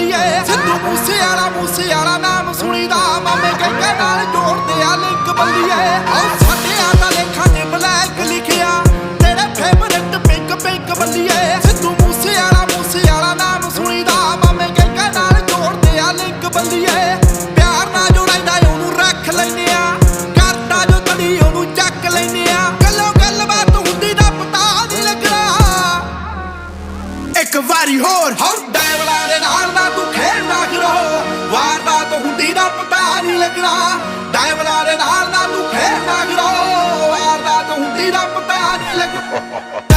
ਬੱਲੀਏ। ਸਿੱਧੂ ਮੂਸੇ ਵਾਲਾ ਨਾਮ ਸੁਣੀਦਾ, ਮਾਮੇ ਕਹਿੰਦੇ ਨਾਲ ਜੋੜਦੇ ਆ ਲਿੰਕ ਬੱਲੀਏ। ਸਾਡੇ ਦਾ ਲੇਖਾਂ ਤੇ ਬਲੈਕ ਲਿਖਿਆ, ਤੇਰੇ ਫੇਵਰਟ ਪਿੰਕ ਬੱਲੀਏ। ਸਿੱਧੂ ਮੂਸੇ ਵਾਲਾ ਨਾਮ ਸੁਣੀਦਾ, ਮਾਮੇ ਕਹਿੰਦੇ ਨਾਲ ਜੋੜਦੇ ਆ ਲਿੰਕ ਬੱਲੀਏ। ਪਿਆਰ ਨਾਲ ਜੋ ਰਹਿੰਦਾ ਉਹਨੂੰ ਰੱਖ ਲੈਨੇ ਆ, ਕਰਦਾ ਜੋ ਤੜੀ ਉਹਨੂੰ ਚੱਕ ਲੈਨੇ ਆ। ਗੱਲਬਾਤ ਹੁੰਦੀ ਦਾ ਪਤਾ ਨਹੀਂ ਲੱਗਣਾ। ਇੱਕ ਵਾਰੀ ਹੋਰ ਡੈਵਲਾਂ ਦੇ ਨਾਲ ਨਾ ਤੂੰ ਖੇਡਣਾ ਕਰੋ, ਵਾਰਦਾਤ ਹੁੰਦੀ ਦਾ ਪਤਾ ਨਹੀਂ ਲੱਗਣਾ। ਡੈਵਲਾਂ ਦੇ ਨਾਲ ਨਾ ਤੂੰ ਖੇਡਣਾ ਕਰੋ, ਵਾਰਦਾਤ ਹੁੰਦੀ ਦਾ ਪਤਾ ਨਹੀਂ ਲੱਗਣਾ।